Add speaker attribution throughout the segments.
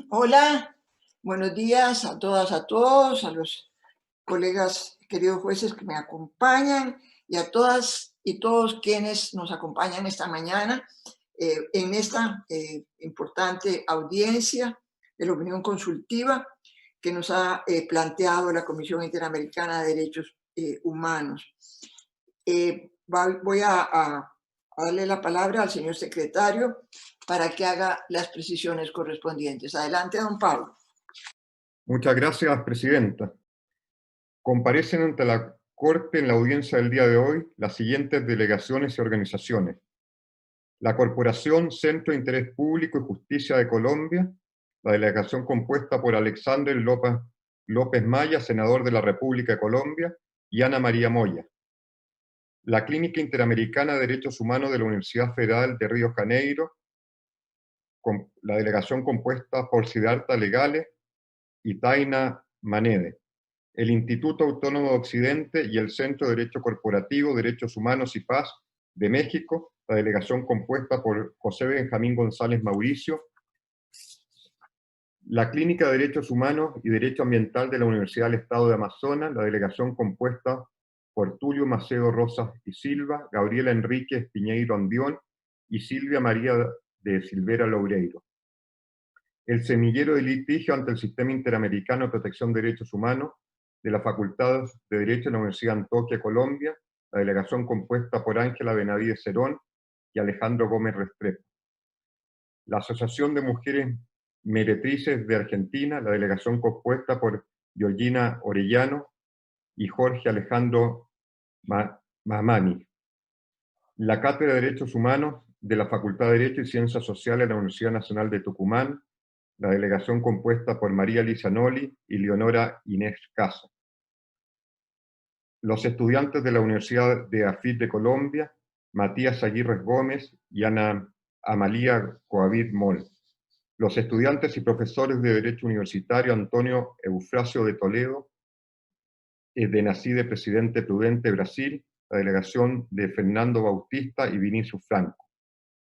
Speaker 1: Hola, buenos días a todas, a todos, a los colegas, queridos jueces que me acompañan y a todas y todos quienes nos acompañan esta mañana en esta importante audiencia de la opinión consultiva que nos ha planteado la Comisión Interamericana de Derechos Humanos. Voy a darle la palabra al señor secretario para que haga las precisiones correspondientes. Adelante, don Pablo.
Speaker 2: Muchas gracias, presidenta. Comparecen ante la Corte en la audiencia del día de hoy las siguientes delegaciones y organizaciones: la Corporación Centro de Interés Público y Justicia de Colombia, la delegación compuesta por Alexander López Maya, senador de la República de Colombia, y Ana María Moya; la Clínica Interamericana de Derechos Humanos de la Universidad Federal de Río de Janeiro, con la delegación compuesta por Siddhartha Legale y Taina Manede; el Instituto Autónomo de Occidente y el Centro de Derecho Corporativo, Derechos Humanos y Paz de México, la delegación compuesta por José Benjamín González Mauricio; la Clínica de Derechos Humanos y Derecho Ambiental de la Universidad del Estado de Amazonas, la delegación compuesta por Tulio Macedo Rosas y Silva, Gabriela Enríquez Piñeiro Andión y Silvia María de Silvera Loureiro; el Semillero de Litigio ante el Sistema Interamericano de Protección de Derechos Humanos de la Facultad de Derecho de la Universidad de Antioquia, Colombia, la delegación compuesta por Ángela Benavides Cerón y Alejandro Gómez Restrepo; la Asociación de Mujeres Meretrices de Argentina, la delegación compuesta por Georgina Orellano y Jorge Alejandro Mamani; la Cátedra de Derechos Humanos de la Facultad de Derecho y Ciencias Sociales de la Universidad Nacional de Tucumán, la delegación compuesta por María Lisa Noli y Leonora Inés Casa; los estudiantes de la Universidad de AFIT de Colombia, Matías Aguirre Gómez y Ana Amalia Coavit Moll; los estudiantes y profesores de Derecho Universitario Antonio Eufrasio de Toledo, de Nacide Presidente Prudente Brasil, la delegación de Fernando Bautista y Vinicius Franco.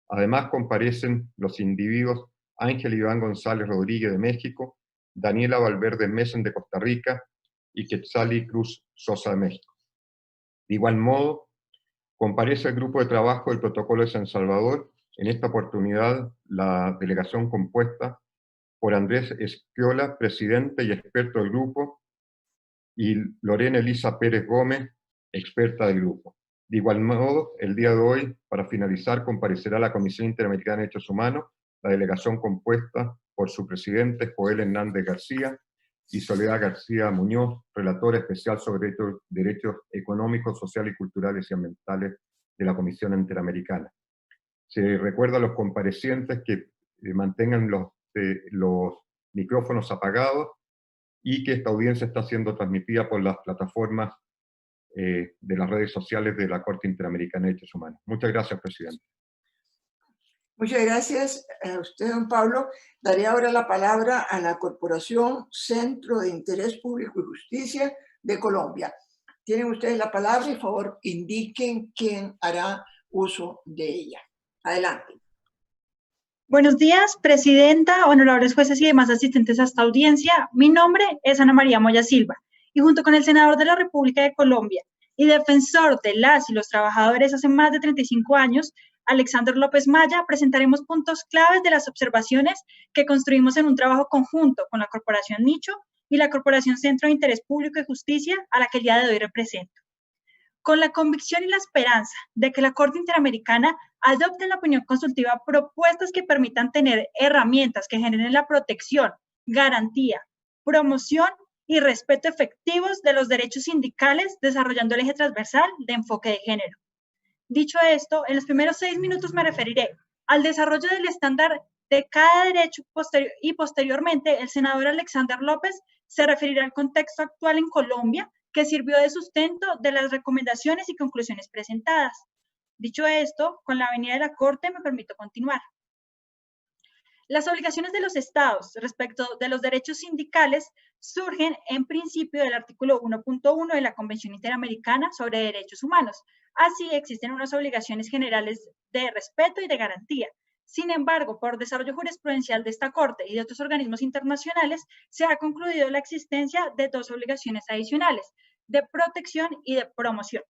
Speaker 2: Además comparecen los individuos Ángel Iván González Rodríguez de México, Daniela Valverde Mesen de Costa Rica y Quetzali Cruz Sosa de México. De igual modo, comparece el grupo de trabajo del Protocolo de San Salvador, en esta oportunidad la delegación compuesta por Andrés Esquiola, presidente y experto del grupo, y Lorena Elisa Pérez Gómez, experta del grupo. De igual modo, el día de hoy, para finalizar, comparecerá la Comisión Interamericana de Derechos Humanos, la delegación compuesta por su presidente Joel Hernández García y Soledad García Muñoz, relatora especial sobre derechos económicos, sociales, culturales y ambientales de la Comisión Interamericana. Se recuerda a los comparecientes que mantengan los micrófonos apagados y que esta audiencia está siendo transmitida por las plataformas de las redes sociales de la Corte Interamericana de Derechos Humanos. Muchas gracias, presidente.
Speaker 1: Muchas gracias a usted, don Pablo. Daré ahora la palabra a la Corporación Centro de Interés Público y Justicia de Colombia. Tienen ustedes la palabra y, por favor, indiquen quién hará uso de ella. Adelante.
Speaker 3: Buenos días, presidenta, honorables jueces y demás asistentes a esta audiencia. Mi nombre es Ana María Moya Silva y junto con el senador de la República de Colombia y defensor de las y los trabajadores hace más de 35 años, Alexander López Maya, presentaremos puntos claves de las observaciones que construimos en un trabajo conjunto con la Corporación Nicho y la Corporación Centro de Interés Público y Justicia, a la que el día de hoy represento. Con la convicción y la esperanza de que la Corte Interamericana adopte en la opinión consultiva propuestas que permitan tener herramientas que generen la protección, garantía, promoción y respeto efectivos de los derechos sindicales, desarrollando el eje transversal de enfoque de género. Dicho esto, en los primeros 6 minutos me referiré al desarrollo del estándar de cada derecho y posteriormente el senador Alexander López se referirá al contexto actual en Colombia que sirvió de sustento de las recomendaciones y conclusiones presentadas. Dicho esto, con la venida de la Corte me permito continuar. Las obligaciones de los estados respecto de los derechos sindicales surgen en principio del artículo 1.1 de la Convención Interamericana sobre Derechos Humanos. Así existen unas obligaciones generales de respeto y de garantía, Sin embargo, por desarrollo jurisprudencial de esta Corte y de otros organismos internacionales, se ha concluido la existencia de dos obligaciones adicionales, de protección y de promoción.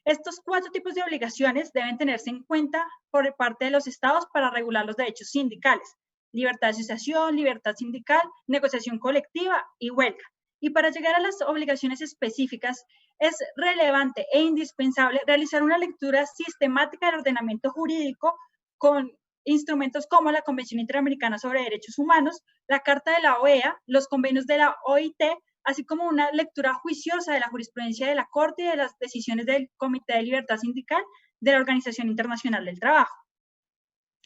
Speaker 3: Estos 4 tipos de obligaciones deben tenerse en cuenta por parte de los estados para regular los derechos sindicales: libertad de asociación, libertad sindical, negociación colectiva y huelga. Y para llegar a las obligaciones específicas, es relevante e indispensable realizar una lectura sistemática del ordenamiento jurídico con instrumentos como la Convención Interamericana sobre Derechos Humanos, la Carta de la OEA, los convenios de la OIT, así como una lectura juiciosa de la jurisprudencia de la Corte y de las decisiones del Comité de Libertad Sindical de la Organización Internacional del Trabajo.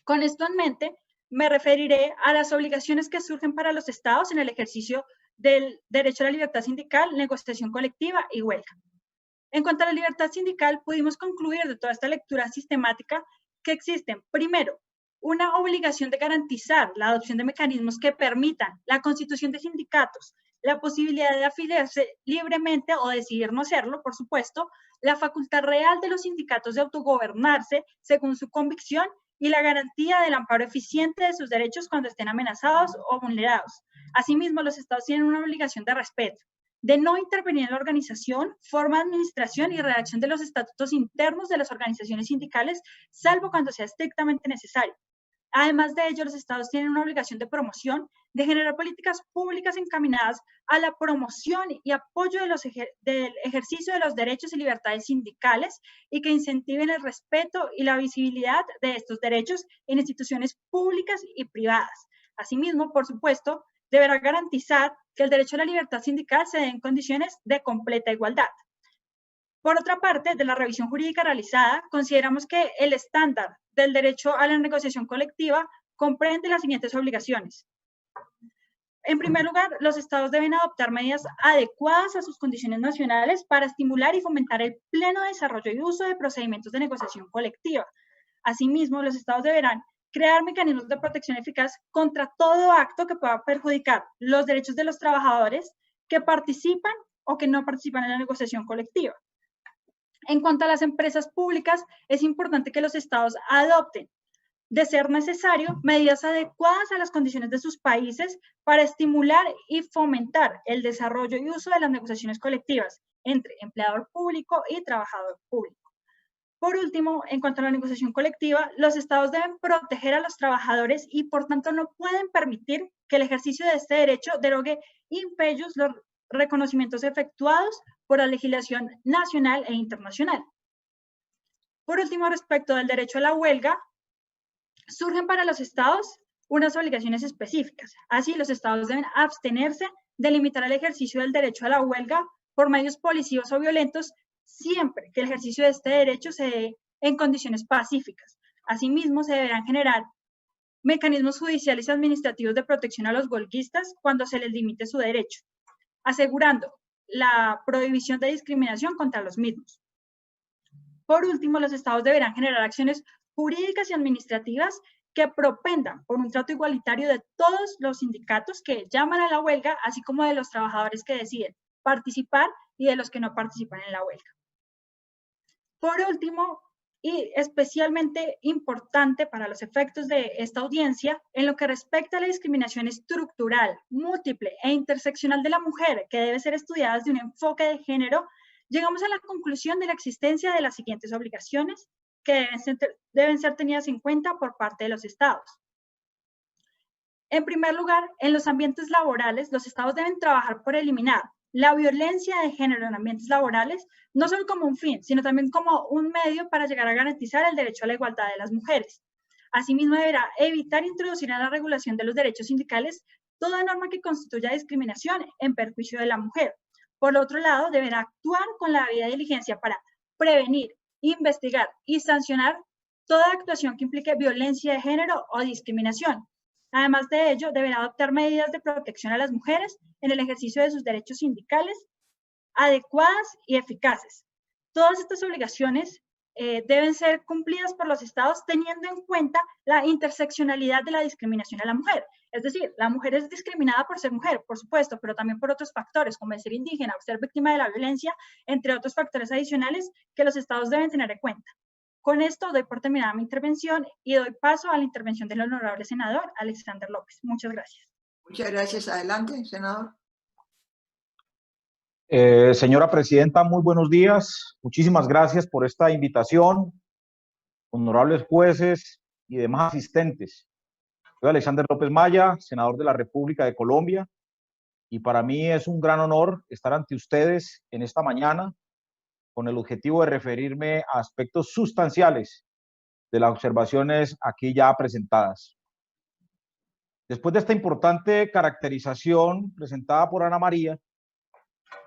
Speaker 3: Con esto en mente, me referiré a las obligaciones que surgen para los estados en el ejercicio del derecho a la libertad sindical, negociación colectiva y huelga. En cuanto a la libertad sindical, pudimos concluir de toda esta lectura sistemática que existen, primero, una obligación de garantizar la adopción de mecanismos que permitan la constitución de sindicatos, la posibilidad de afiliarse libremente o decidir no hacerlo, por supuesto, la facultad real de los sindicatos de autogobernarse según su convicción y la garantía del amparo eficiente de sus derechos cuando estén amenazados o vulnerados. Asimismo, los estados tienen una obligación de respeto, de no intervenir en la organización, forma de administración y redacción de los estatutos internos de las organizaciones sindicales, salvo cuando sea estrictamente necesario. Además de ello, los estados tienen una obligación de promoción, de generar políticas públicas encaminadas a la promoción y apoyo del ejercicio de los derechos y libertades sindicales y que incentiven el respeto y la visibilidad de estos derechos en instituciones públicas y privadas. Asimismo, por supuesto, deberá garantizar que el derecho a la libertad sindical se dé en condiciones de completa igualdad. Por otra parte, de la revisión jurídica realizada, consideramos que el estándar del derecho a la negociación colectiva comprende las siguientes obligaciones. En primer lugar, los estados deben adoptar medidas adecuadas a sus condiciones nacionales para estimular y fomentar el pleno desarrollo y uso de procedimientos de negociación colectiva. Asimismo, los estados deberán crear mecanismos de protección eficaz contra todo acto que pueda perjudicar los derechos de los trabajadores que participan o que no participan en la negociación colectiva. En cuanto a las empresas públicas, es importante que los estados adopten, de ser necesario, medidas adecuadas a las condiciones de sus países para estimular y fomentar el desarrollo y uso de las negociaciones colectivas entre empleador público y trabajador público. Por último, en cuanto a la negociación colectiva, los estados deben proteger a los trabajadores y, por tanto, no pueden permitir que el ejercicio de este derecho derogue impellus los reconocimientos efectuados por la legislación nacional e internacional. Por último, respecto del derecho a la huelga, surgen para los estados unas obligaciones específicas. Así, los estados deben abstenerse de limitar el ejercicio del derecho a la huelga por medios policivos o violentos, siempre que el ejercicio de este derecho se dé en condiciones pacíficas. Asimismo, se deberán generar mecanismos judiciales y administrativos de protección a los huelguistas cuando se les limite su derecho, asegurando la prohibición de discriminación contra los mismos. Por último, los estados deberán generar acciones jurídicas y administrativas que propendan por un trato igualitario de todos los sindicatos que llaman a la huelga, así como de los trabajadores que deciden participar y de los que no participan en la huelga. Por último, y especialmente importante para los efectos de esta audiencia, en lo que respecta a la discriminación estructural, múltiple e interseccional de la mujer, que debe ser estudiada desde un enfoque de género, llegamos a la conclusión de la existencia de las siguientes obligaciones que deben ser tenidas en cuenta por parte de los estados. En primer lugar, en los ambientes laborales, los estados deben trabajar por eliminar la violencia de género en ambientes laborales, no solo como un fin, sino también como un medio para llegar a garantizar el derecho a la igualdad de las mujeres. Asimismo, deberá evitar introducir en la regulación de los derechos sindicales toda norma que constituya discriminación en perjuicio de la mujer. Por otro lado, deberá actuar con la debida diligencia para prevenir, investigar y sancionar toda actuación que implique violencia de género o discriminación. Además de ello, deberá adoptar medidas de protección a las mujeres en el ejercicio de sus derechos sindicales adecuadas y eficaces. Todas estas obligaciones deben ser cumplidas por los estados teniendo en cuenta la interseccionalidad de la discriminación a la mujer. Es decir, la mujer es discriminada por ser mujer, por supuesto, pero también por otros factores, como el ser indígena o ser víctima de la violencia, entre otros factores adicionales que los estados deben tener en cuenta. Con esto doy por terminada mi intervención y doy paso a la intervención del honorable senador Alexander López. Muchas gracias.
Speaker 1: Muchas gracias. Adelante, senador.
Speaker 4: Señora presidenta, muy buenos días. Muchísimas gracias por esta invitación. Honorables jueces y demás asistentes. Soy Alexander López Maya, senador de la República de Colombia, y para mí es un gran honor estar ante ustedes en esta mañana con el objetivo de referirme a aspectos sustanciales de las observaciones aquí ya presentadas. Después de esta importante caracterización presentada por Ana María,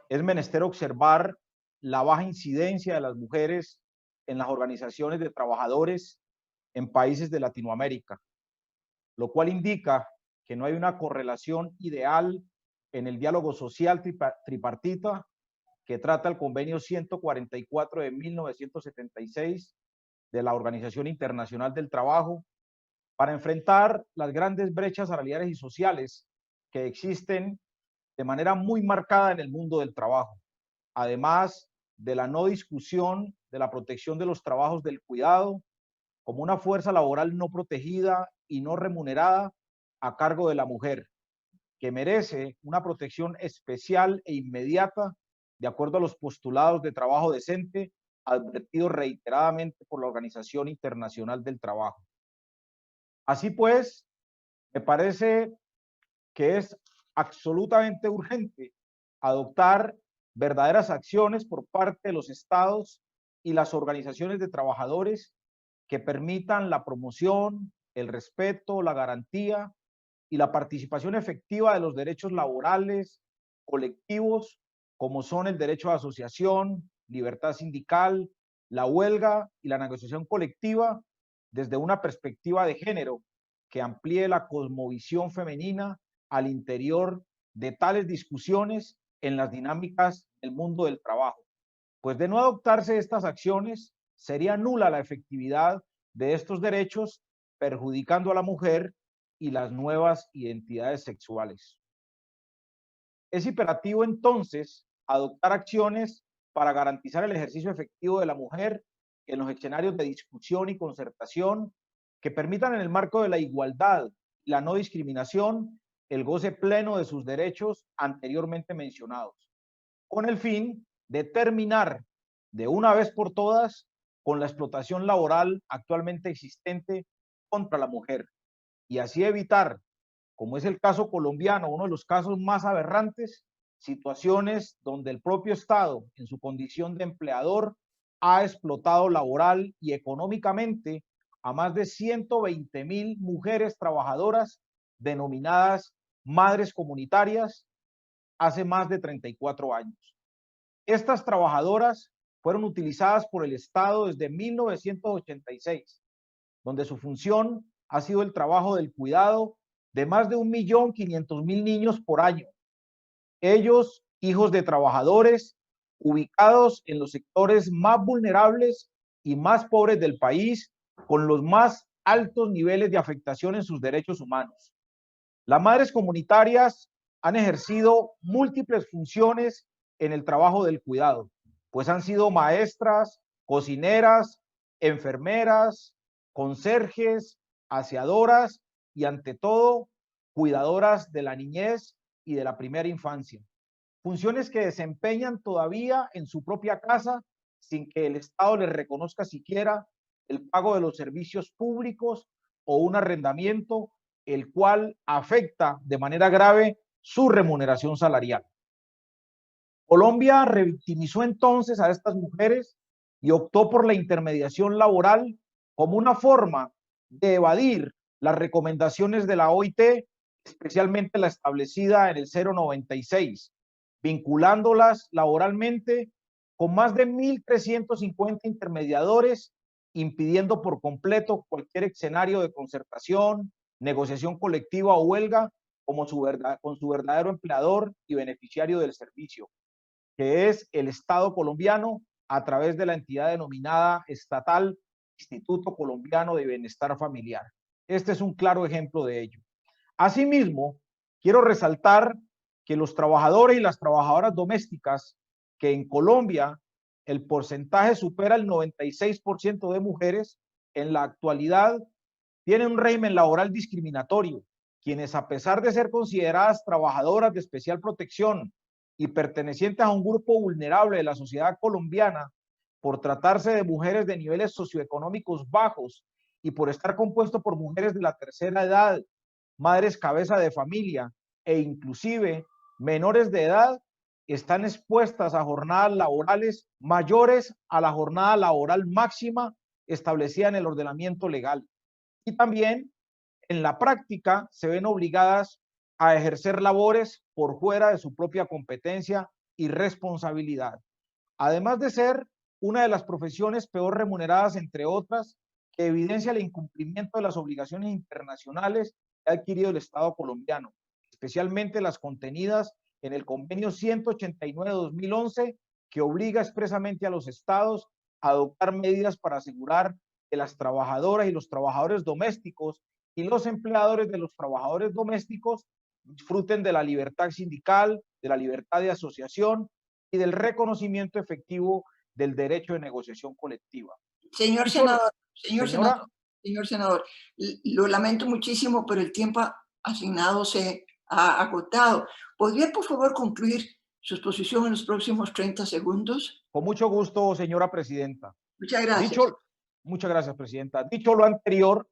Speaker 4: es menester observar la baja incidencia de las mujeres en las organizaciones de trabajadores en países de Latinoamérica, lo cual indica que no hay una correlación ideal en el diálogo social tripartita que trata el convenio 144 de 1976 de la Organización Internacional del Trabajo para enfrentar las grandes brechas salariales y sociales que existen de manera muy marcada en el mundo del trabajo, además de la no discusión de la protección de los trabajos del cuidado como una fuerza laboral no protegida y no remunerada a cargo de la mujer, que merece una protección especial e inmediata de acuerdo a los postulados de trabajo decente advertidos reiteradamente por la Organización Internacional del Trabajo. Así pues, me parece que es absolutamente urgente adoptar verdaderas acciones por parte de los estados y las organizaciones de trabajadores que permitan la promoción, el respeto, la garantía y la participación efectiva de los derechos laborales colectivos, como son el derecho a asociación, libertad sindical, la huelga y la negociación colectiva, desde una perspectiva de género que amplíe la cosmovisión femenina al interior de tales discusiones en las dinámicas del mundo del trabajo. Pues de no adoptarse estas acciones, sería nula la efectividad de estos derechos, perjudicando a la mujer y las nuevas identidades sexuales. Es imperativo entonces adoptar acciones para garantizar el ejercicio efectivo de la mujer en los escenarios de discusión y concertación que permitan en el marco de la igualdad y la no discriminación el goce pleno de sus derechos anteriormente mencionados, con el fin de terminar de una vez por todas con la explotación laboral actualmente existente contra la mujer y así evitar, como es el caso colombiano, uno de los casos más aberrantes, situaciones donde el propio Estado, en su condición de empleador, ha explotado laboral y económicamente a más de 120,000 mujeres trabajadoras denominadas madres comunitarias hace más de 34 años. Estas trabajadoras fueron utilizadas por el Estado desde 1986, donde su función ha sido el trabajo del cuidado de más de 1.500.000 niños por año. Ellos, hijos de trabajadores, ubicados en los sectores más vulnerables y más pobres del país, con los más altos niveles de afectación en sus derechos humanos. Las madres comunitarias han ejercido múltiples funciones en el trabajo del cuidado, pues han sido maestras, cocineras, enfermeras, conserjes, aseadoras y ante todo, cuidadoras de la niñez y de la primera infancia. Funciones que desempeñan todavía en su propia casa sin que el Estado les reconozca siquiera el pago de los servicios públicos o un arrendamiento, el cual afecta de manera grave su remuneración salarial. Colombia revictimizó entonces a estas mujeres y optó por la intermediación laboral como una forma de evadir las recomendaciones de la OIT, especialmente la establecida en el 096, vinculándolas laboralmente con más de 1.350 intermediadores, impidiendo por completo cualquier escenario de concertación, negociación colectiva o huelga con su verdadero empleador y beneficiario del servicio, que es el Estado colombiano a través de la entidad denominada estatal Instituto Colombiano de Bienestar Familiar. Este es un claro ejemplo de ello. Asimismo, quiero resaltar que los trabajadores y las trabajadoras domésticas que en Colombia el porcentaje supera el 96% de mujeres. En la actualidad tienen un régimen laboral discriminatorio, quienes a pesar de ser consideradas trabajadoras de especial protección y pertenecientes a un grupo vulnerable de la sociedad colombiana, por tratarse de mujeres de niveles socioeconómicos bajos y por estar compuesto por mujeres de la tercera edad, madres cabeza de familia e inclusive menores de edad, están expuestas a jornadas laborales mayores a la jornada laboral máxima establecida en el ordenamiento legal. Y también en la práctica se ven obligadas a ejercer labores por fuera de su propia competencia y responsabilidad. Además de ser una de las profesiones peor remuneradas, entre otras, que evidencia el incumplimiento de las obligaciones internacionales que ha adquirido el Estado colombiano, especialmente las contenidas en el Convenio 189 de 2011, que obliga expresamente a los estados a adoptar medidas para asegurar que las trabajadoras y los trabajadores domésticos y los empleadores de los trabajadores domésticos disfruten de la libertad sindical, de la libertad de asociación y del reconocimiento efectivo del derecho de negociación colectiva.
Speaker 1: Señor senador, lo lamento muchísimo, pero el tiempo asignado se ha agotado. ¿Podría, por favor, concluir su exposición en los próximos 30 segundos?
Speaker 4: Con mucho gusto, señora presidenta.
Speaker 1: Muchas gracias.
Speaker 4: Muchas gracias, presidenta. Dicho lo anterior,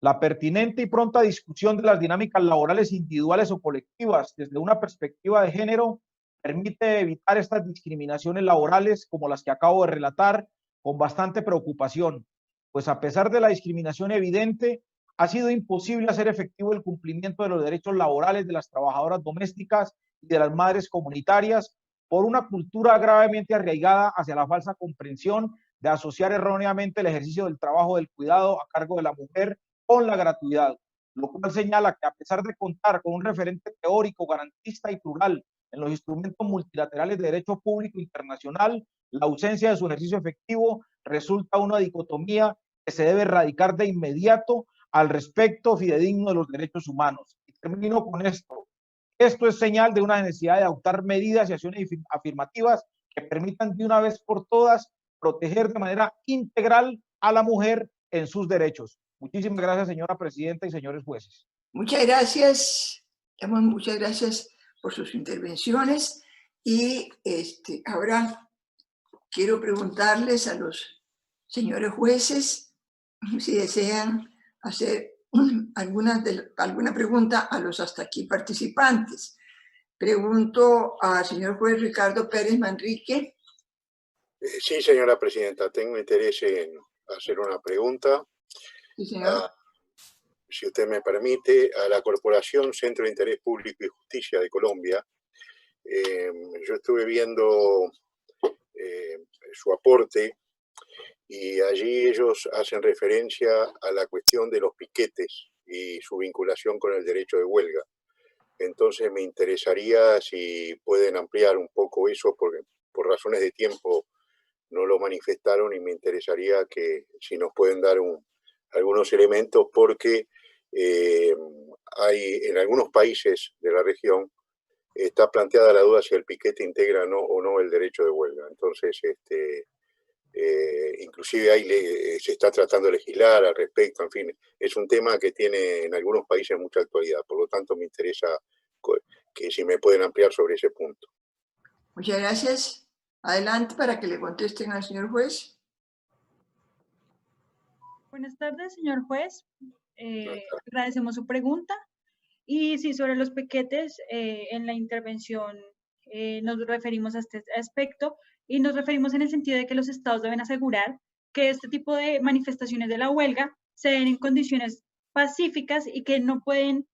Speaker 4: la pertinente y pronta discusión de las dinámicas laborales individuales o colectivas desde una perspectiva de género permite evitar estas discriminaciones laborales como las que acabo de relatar con bastante preocupación, pues a pesar de la discriminación evidente, ha sido imposible hacer efectivo el cumplimiento de los derechos laborales de las trabajadoras domésticas y de las madres comunitarias por una cultura gravemente arraigada hacia la falsa comprensión de asociar erróneamente el ejercicio del trabajo del cuidado a cargo de la mujer con la gratuidad, lo cual señala que a pesar de contar con un referente teórico, garantista y plural en los instrumentos multilaterales de derecho público internacional, la ausencia de su ejercicio efectivo resulta una dicotomía que se debe erradicar de inmediato al respecto fidedigno de los derechos humanos. Y termino con esto. Esto es señal de una necesidad de adoptar medidas y acciones afirmativas que permitan de una vez por todas proteger de manera integral a la mujer en sus derechos. Muchísimas gracias, señora presidenta y señores jueces.
Speaker 1: Muchas gracias por sus intervenciones y ahora quiero preguntarles a los señores jueces si desean hacer alguna pregunta a los hasta aquí participantes. Pregunto al señor juez Ricardo Pérez Manrique.
Speaker 5: Sí, señora presidenta, tengo interés en hacer una pregunta.
Speaker 1: Sí, señor.
Speaker 5: Si usted me permite, a la Corporación Centro de Interés Público y Justicia de Colombia. Yo estuve viendo su aporte y allí ellos hacen referencia a la cuestión de los piquetes y su vinculación con el derecho de huelga. Entonces me interesaría si pueden ampliar un poco eso, porque por razones de tiempo no lo manifestaron y me interesaría que si nos pueden dar algunos elementos, porque hay en algunos países de la región está planteada la duda si el piquete integra o no el derecho de huelga. Entonces, inclusive se está tratando de legislar al respecto. En fin, es un tema que tiene en algunos países mucha actualidad. Por lo tanto, me interesa que si me pueden ampliar sobre ese punto.
Speaker 1: Muchas gracias. Adelante para que le contesten al señor juez.
Speaker 3: Buenas tardes, señor juez. Agradecemos su pregunta. Y sí, sobre los piquetes, en la intervención nos referimos a este aspecto y nos referimos en el sentido de que los estados deben asegurar que este tipo de manifestaciones de la huelga se den en condiciones pacíficas y que no pueden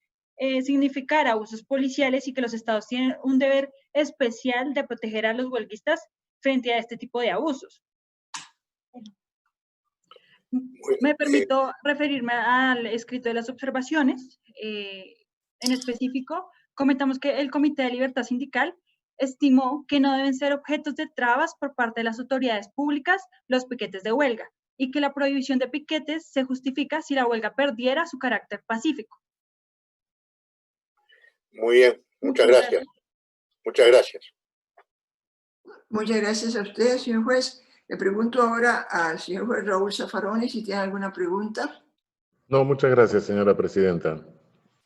Speaker 3: significar abusos policiales, y que los estados tienen un deber especial de proteger a los huelguistas frente a este tipo de abusos. Me permito referirme al escrito de las observaciones. En específico, comentamos que el Comité de Libertad Sindical estimó que no deben ser objetos de trabas por parte de las autoridades públicas los piquetes de huelga, y que la prohibición de piquetes se justifica si la huelga perdiera su carácter pacífico.
Speaker 5: Muy bien, muchas gracias. Muchas gracias.
Speaker 1: Muchas gracias a usted, señor juez. Le pregunto ahora al señor juez Raúl Zaffaroni si tiene alguna pregunta.
Speaker 5: No, muchas gracias, señora presidenta.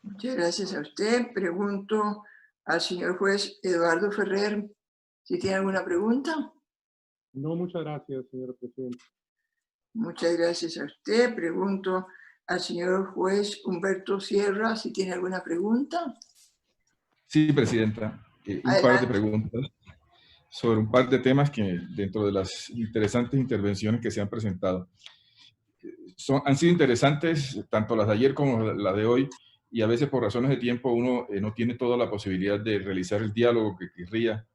Speaker 1: Muchas gracias a usted. Pregunto al señor juez Eduardo Ferrer si tiene alguna pregunta.
Speaker 6: No, muchas gracias, señora presidenta.
Speaker 1: Muchas gracias a usted. Pregunto al señor juez Humberto Sierra si tiene alguna pregunta.
Speaker 7: Sí, presidenta. Un par de preguntas sobre un par de temas que dentro de las interesantes intervenciones que se han presentado. Han sido interesantes tanto las de ayer como las de hoy, y a veces por razones de tiempo uno no tiene toda la posibilidad de realizar el diálogo que querría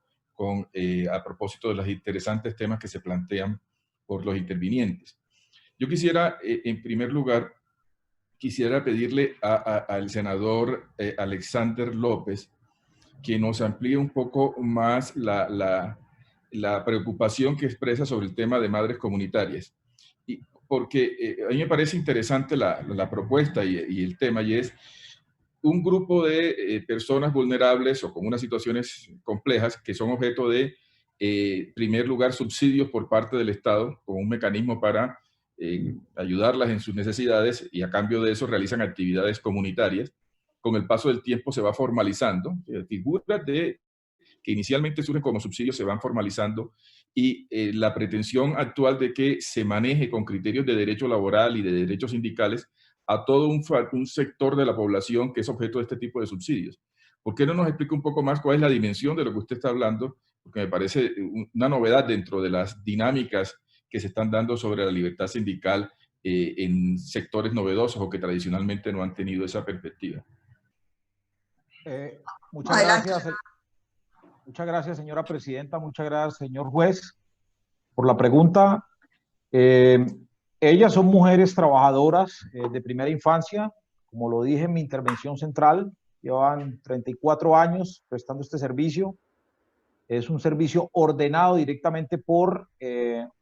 Speaker 7: a propósito de los interesantes temas que se plantean por los intervinientes. Yo quisiera, en primer lugar, pedirle al senador Alexander López que nos amplíe un poco más la preocupación que expresa sobre el tema de madres comunitarias. Porque a mí me parece interesante la propuesta y el tema, y es un grupo de personas vulnerables o con unas situaciones complejas que son objeto de, en primer lugar, subsidios por parte del Estado, con un mecanismo para ayudarlas en sus necesidades, y a cambio de eso realizan actividades comunitarias. Con el paso del tiempo se va formalizando, figuras que inicialmente surgen como subsidios se van formalizando, y la pretensión actual de que se maneje con criterios de derecho laboral y de derechos sindicales a todo un sector de la población que es objeto de este tipo de subsidios. ¿Por qué no nos explica un poco más cuál es la dimensión de lo que usted está hablando? Porque me parece una novedad dentro de las dinámicas que se están dando sobre la libertad sindical en sectores novedosos o que tradicionalmente no han tenido esa perspectiva.
Speaker 4: Muchas gracias, señora presidenta. Muchas gracias, señor juez, por la pregunta. Ellas son mujeres trabajadoras de primera infancia, como lo dije en mi intervención central, llevan 34 años prestando este servicio. Es un servicio ordenado directamente por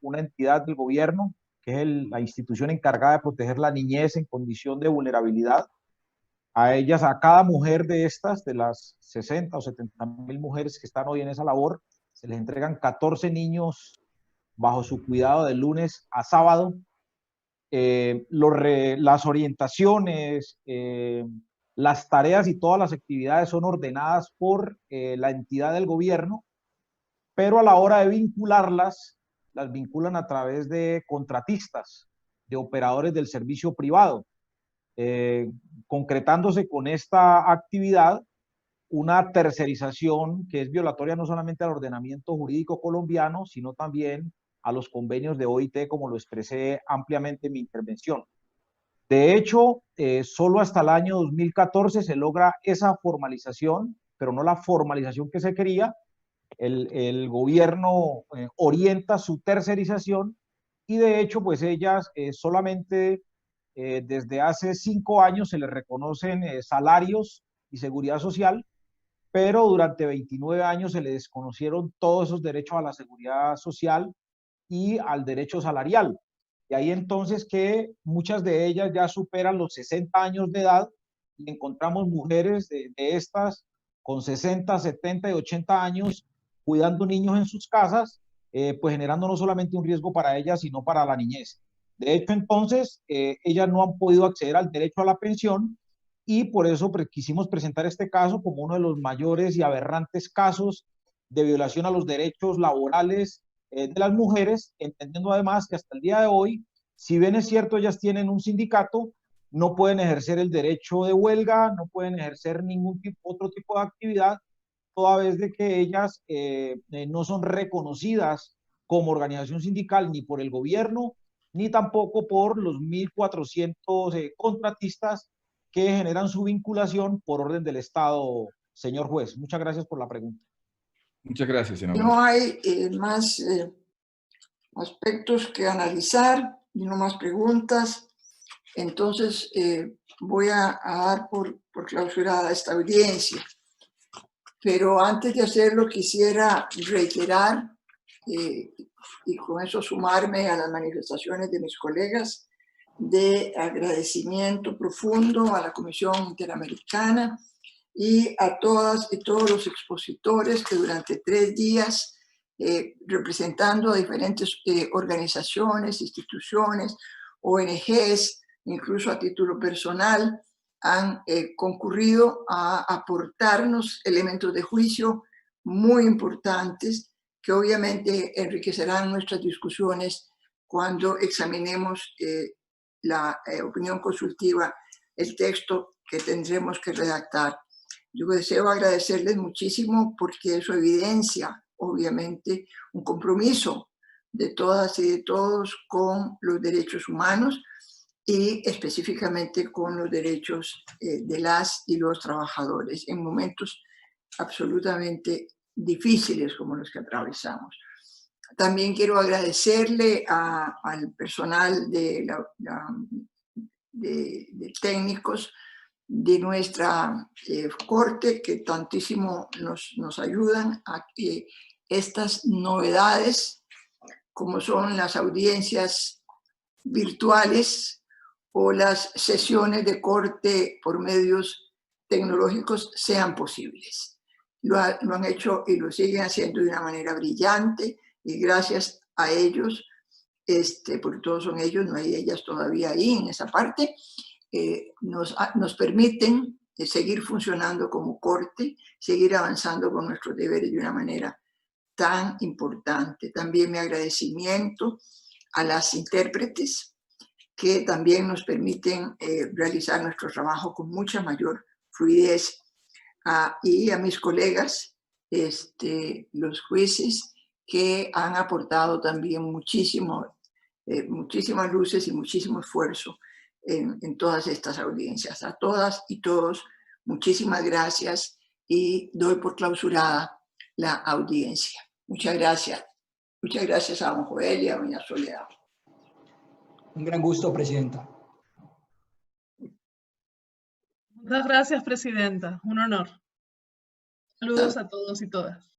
Speaker 4: una entidad del gobierno, que es la institución encargada de proteger la niñez en condición de vulnerabilidad. A ellas, a cada mujer de estas, de las 60 o 70 mil mujeres que están hoy en esa labor, se les entregan 14 niños bajo su cuidado de lunes a sábado. Las orientaciones, las tareas y todas las actividades son ordenadas por la entidad del gobierno, pero a la hora de vincularlas, las vinculan a través de contratistas, de operadores del servicio privado, concretándose con esta actividad una tercerización que es violatoria no solamente al ordenamiento jurídico colombiano, sino también a los convenios de OIT, como lo expresé ampliamente en mi intervención. De hecho, solo hasta el año 2014 se logra esa formalización, pero no la formalización que se quería. El gobierno orienta su tercerización, y de hecho, pues ellas solamente desde hace 5 años se les reconocen salarios y seguridad social, pero durante 29 años se les desconocieron todos esos derechos a la seguridad social y al derecho salarial. Y ahí entonces que muchas de ellas ya superan los 60 años de edad, y encontramos mujeres de estas con 60, 70 y 80 años cuidando niños en sus casas, pues generando no solamente un riesgo para ellas, sino para la niñez. De hecho, entonces, ellas no han podido acceder al derecho a la pensión, y por eso quisimos presentar este caso como uno de los mayores y aberrantes casos de violación a los derechos laborales de las mujeres, entendiendo además que hasta el día de hoy, si bien es cierto ellas tienen un sindicato, no pueden ejercer el derecho de huelga, no pueden ejercer ningún otro tipo de actividad, toda vez de que ellas no son reconocidas como organización sindical ni por el gobierno, ni tampoco por los 1.400 contratistas que generan su vinculación por orden del Estado, señor juez. Muchas gracias por la pregunta.
Speaker 7: Muchas gracias, senador.
Speaker 1: No hay más aspectos que analizar, y no más preguntas. Entonces voy a dar por clausurada esta audiencia. Pero antes de hacerlo quisiera reiterar y con eso sumarme a las manifestaciones de mis colegas de agradecimiento profundo a la Comisión Interamericana y a todas y todos los expositores que durante 3 días representando a diferentes organizaciones, instituciones, ONGs, incluso a título personal, han concurrido a aportarnos elementos de juicio muy importantes que obviamente enriquecerán nuestras discusiones cuando examinemos la opinión consultiva, el texto que tendremos que redactar. Yo deseo agradecerles muchísimo porque eso evidencia, obviamente, un compromiso de todas y de todos con los derechos humanos y específicamente con los derechos de las y los trabajadores en momentos absolutamente difíciles como los que atravesamos. También quiero agradecerle al personal de técnicos de nuestra corte que tantísimo nos ayudan a que estas novedades, como son las audiencias virtuales o las sesiones de corte por medios tecnológicos, sean posibles. Lo han hecho y lo siguen haciendo de una manera brillante y gracias a ellos, porque todos son ellos, no hay ellas todavía ahí en esa parte, nos permiten seguir funcionando como corte, seguir avanzando con nuestros deberes de una manera tan importante. También mi agradecimiento a las intérpretes que también nos permiten realizar nuestro trabajo con mucha mayor fluidez. Y a mis colegas, los jueces, que han aportado también muchísimas luces y muchísimo esfuerzo en todas estas audiencias. A todas y todos, muchísimas gracias y doy por clausurada la audiencia. Muchas gracias. Muchas gracias a don Joel y a doña Soledad.
Speaker 8: Un gran gusto, Presidenta.
Speaker 9: Muchas gracias, Presidenta. Un honor. Saludos a todos y todas.